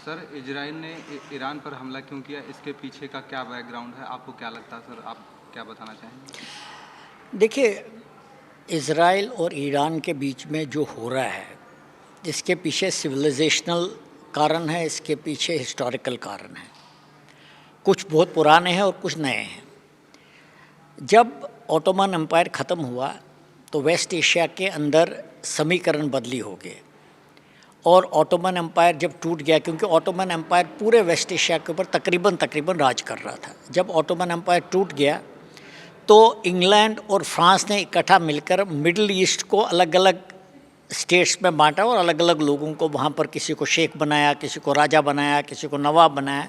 Sir, Israel ने Iran पर हमला क्यों किया? इसके पीछे का क्या बैकग्राउंड है? आपको क्या लगता है सर? आप क्या बताना चाहेंगे? देखिए, इज़राइल और ईरान के बीच में जो हो रहा है, इसके पीछे सिविलाइजेशनल कारण है, इसके पीछे हिस्टोरिकल कारण है। कुछ बहुत पुराने हैं और कुछ नए हैं। जब ऑटोमन एम्पायर ख़त्म हुआ तो वेस्ट एशिया के अंदर समीकरण बदली हो गए और ऑटोमन एम्पायर जब टूट गया, क्योंकि ऑटोमन एम्पायर पूरे वेस्ट एशिया के ऊपर तकरीबन राज कर रहा था। जब ऑटोमन एम्पायर टूट गया तो इंग्लैंड और फ्रांस ने इकट्ठा मिलकर मिडिल ईस्ट को अलग अलग स्टेट्स में बांटा और अलग अलग लोगों को वहाँ पर किसी को शेख बनाया, किसी को राजा बनाया, किसी को नवाब बनाया।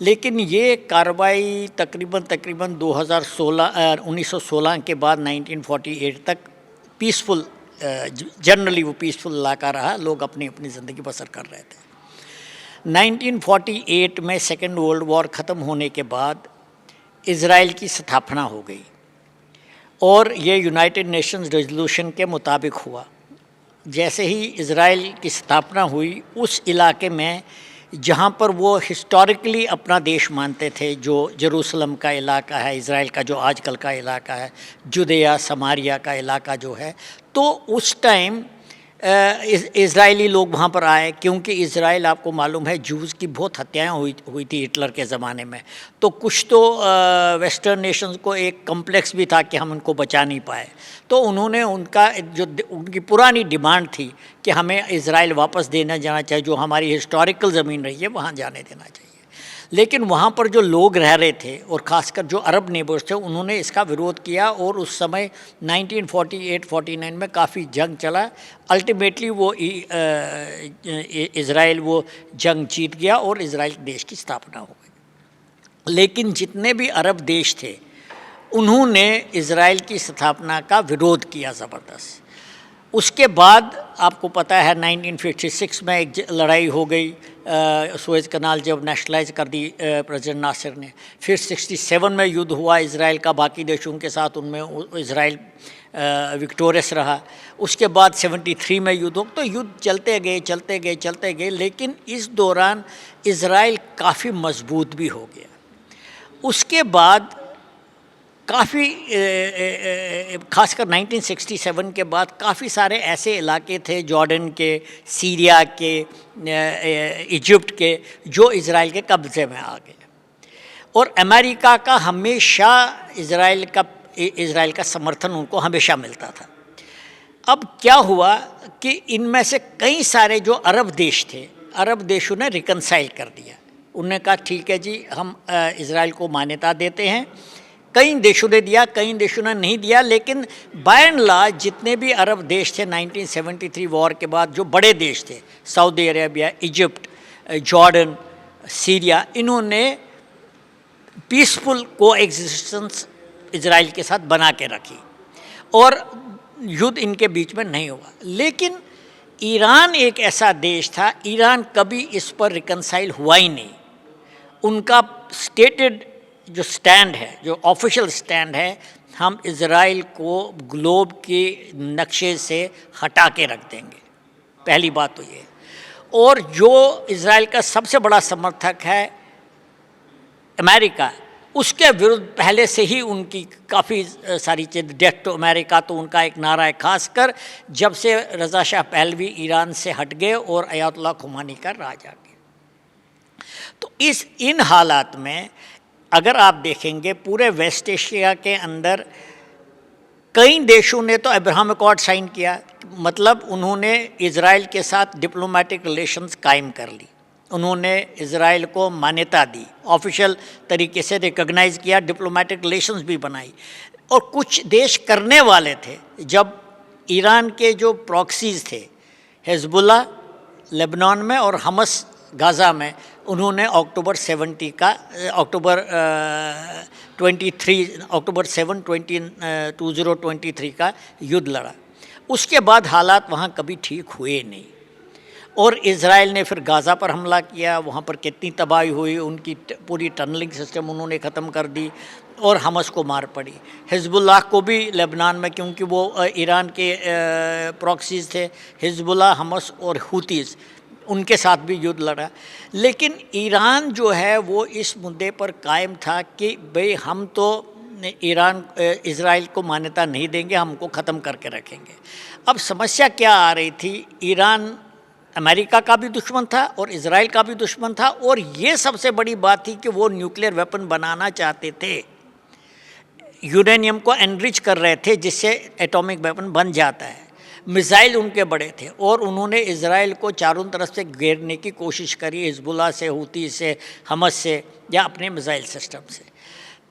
लेकिन ये कार्रवाई तकरीबन 1916 के बाद 1948 तक पीसफुल, जनरली वो पीसफुल इलाका रहा। लोग अपनी अपनी ज़िंदगी बसर कर रहे थे। 1948 में सेकेंड वर्ल्ड वॉर ख़त्म होने के बाद इज़राइल की स्थापना हो गई और ये यूनाइटेड नेशंस रेजोल्यूशन के मुताबिक हुआ। जैसे ही इज़राइल की स्थापना हुई, उस इलाके में जहाँ पर वो हिस्टोरिकली अपना देश मानते थे, जो जेरूसलम का इलाका है, इज़राइल का जो आजकल का इलाका है, जुदेया समारिया का इलाका जो है, तो उस टाइम इज़राइली लोग वहाँ पर आए, क्योंकि इज़राइल आपको मालूम है जूज़ की बहुत हत्याएं हुई थी हिटलर के ज़माने में। तो कुछ तो वेस्टर्न नेशंस को एक कम्प्लेक्स भी था कि हम उनको बचा नहीं पाए, तो उन्होंने उनकी पुरानी डिमांड थी कि हमें इज़राइल वापस देना जाना चाहिए, जो हमारी हिस्टोरिकल ज़मीन रही है वहाँ जाने देना चाहिए। लेकिन वहाँ पर जो लोग रह रहे थे और ख़ासकर जो अरब नेबर्स थे, उन्होंने इसका विरोध किया और उस समय 1948-49 में काफ़ी जंग चला। अल्टीमेटली वो इज़राइल वो जंग जीत गया और इज़राइल देश की स्थापना हो गई। लेकिन जितने भी अरब देश थे, उन्होंने इज़राइल की स्थापना का विरोध किया ज़बरदस्त। उसके बाद आपको पता है 1956 में एक लड़ाई हो गई, सुएज़ कनाल जब नेशनलाइज कर दी प्रेसिडेंट नासिर ने। फिर 67 में युद्ध हुआ इज़राइल का बाकी देशों के साथ, उनमें इज़राइल विक्टोरियस रहा। उसके बाद 73 में युद्ध हो, तो युद्ध चलते गए। लेकिन इस दौरान इज़राइल काफ़ी मजबूत भी हो गया। उसके बाद काफ़ी खासकर 1967 के बाद काफ़ी सारे ऐसे इलाके थे, जॉर्डन के, सीरिया के, इजिप्ट के, जो इज़राइल के कब्ज़े में आ गए। और अमेरिका का हमेशा इज़राइल का समर्थन उनको हमेशा मिलता था। अब क्या हुआ कि इनमें से कई सारे जो अरब देश थे, अरब देशों ने रिकनसाइल कर दिया। उन्होंने कहा ठीक है जी, हम इज़राइल को मान्यता देते हैं। कई देशों ने दिया, कई देशों ने नहीं दिया, लेकिन बाय एंड लार्ज जितने भी अरब देश थे 1973 वॉर के बाद, जो बड़े देश थे, Saudi Arabia, Egypt, Jordan, Syria, इन्होंने पीसफुल कोएग्जिस्टेंस इज़राइल के साथ बना के रखी और युद्ध इनके बीच में नहीं हुआ। लेकिन ईरान एक ऐसा देश था, ईरान कभी इस पर रिकनसाइल हुआ ही नहीं। उनका स्टेटेड जो स्टैंड है, जो ऑफिशियल स्टैंड है, हम इज़राइल को ग्लोब के नक्शे से हटा के रख देंगे। पहली बात तो ये। और जो इज़राइल का सबसे बड़ा समर्थक है अमेरिका, उसके विरुद्ध पहले से ही उनकी काफ़ी सारी चीज़, डेथ टू अमेरिका तो उनका एक नारा है, खासकर जब से रज़ा शाह पहलवी ईरान से हट गए और अयातुल्लाह खुमानी का राज आ गया। तो इन हालात में अगर आप देखेंगे पूरे वेस्ट एशिया के अंदर कई देशों ने तो अब्राहम अकॉर्ड साइन किया, मतलब उन्होंने इज़राइल के साथ डिप्लोमेटिक रिलेशंस कायम कर ली। उन्होंने इज़राइल को मान्यता दी, ऑफिशियल तरीके से रिकॉग्नाइज़ किया, डिप्लोमेटिक रिलेशंस भी बनाई। और कुछ देश करने वाले थे, जब ईरान के जो प्रॉक्सीज़ थे, हिज़्बुल्लाह लेबनान में और हमस गाज़ा में, उन्होंने अक्टूबर 7 2023 का युद्ध लड़ा। उसके बाद हालात वहाँ कभी ठीक हुए नहीं और इज़राइल ने फिर गाज़ा पर हमला किया। वहाँ पर कितनी तबाही हुई, उनकी पूरी टनलिंग सिस्टम उन्होंने ख़त्म कर दी और हमस को मार पड़ी। हिज़्बुल्लाह को भी लेबनान में, क्योंकि वो ईरान के प्रॉक्सीज़ थे, हिज़्बुल्लाह, हमस और हुतीज़, उनके साथ भी युद्ध लड़ा। लेकिन ईरान जो है वो इस मुद्दे पर कायम था कि भाई हम तो इज़राइल को मान्यता नहीं देंगे, हमको ख़त्म करके रखेंगे। अब समस्या क्या आ रही थी, ईरान अमेरिका का भी दुश्मन था और इज़राइल का भी दुश्मन था, और ये सबसे बड़ी बात थी कि वो न्यूक्लियर वेपन बनाना चाहते थे, यूरेनियम को एनरिच कर रहे थे जिससे एटॉमिक वेपन बन जाता है। मिसाइल उनके बड़े थे और उन्होंने इज़राइल को चारों तरफ से घेरने की कोशिश करी, हिजबुल्लाह से, हूती से, हमस से, या अपने मिसाइल सिस्टम से।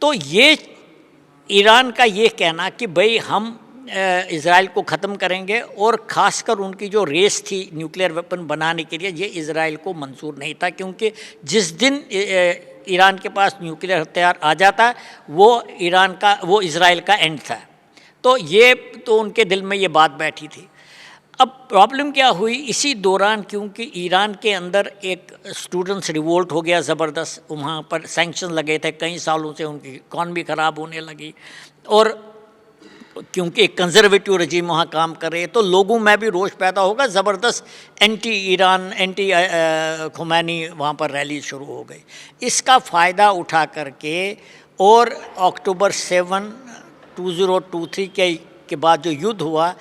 तो ये ईरान का ये कहना कि भाई हम इज़राइल को ख़त्म करेंगे, और ख़ासकर उनकी जो रेस थी न्यूक्लियर वेपन बनाने के लिए, ये इज़राइल को मंजूर नहीं था, क्योंकि जिस दिन ईरान के पास न्यूक्लियर हथियार आ जाता वो इज़राइल का एंड था। तो उनके दिल में ये बात बैठी थी। अब प्रॉब्लम क्या हुई इसी दौरान, क्योंकि ईरान के अंदर एक स्टूडेंट्स रिवोल्ट हो गया ज़बरदस्त, वहाँ पर सैंक्शन लगे थे, कई सालों से उनकी इकॉनमी ख़राब होने लगी, और क्योंकि एक कंजर्वेटिव रजीम वहाँ काम कर रहे, तो लोगों में भी रोष पैदा होगा, ज़बरदस्त एंटी ईरान, एंटी खुमैनी वहाँ पर रैली शुरू हो गई। इसका फ़ायदा उठा करके और अक्टूबर 7, 2023 के बाद जो युद्ध हुआ,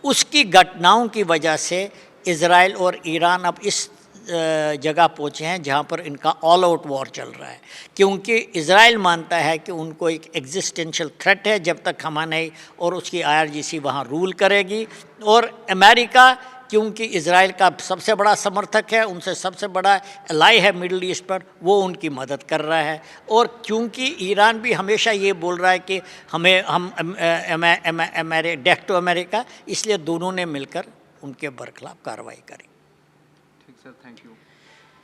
उसकी घटनाओं की वजह से इज़राइल और ईरान अब इस जगह पहुँचे हैं जहाँ पर इनका ऑल आउट वॉर चल रहा है, क्योंकि इज़राइल मानता है कि उनको एक एग्जिस्टेंशियल थ्रेट है जब तक खमेनी और उसकी IRGC वहाँ रूल करेगी, और अमेरिका क्योंकि इज़राइल का सबसे बड़ा समर्थक है, उनसे सबसे बड़ा एलाई है मिडल ईस्ट पर, वो उनकी मदद कर रहा है। और क्योंकि ईरान भी हमेशा ये बोल रहा है कि हम डेथ टू अमेरिका, इसलिए दोनों ने मिलकर उनके बरखिलाफ कार्रवाई करी। ठीक सर, थैंक यू।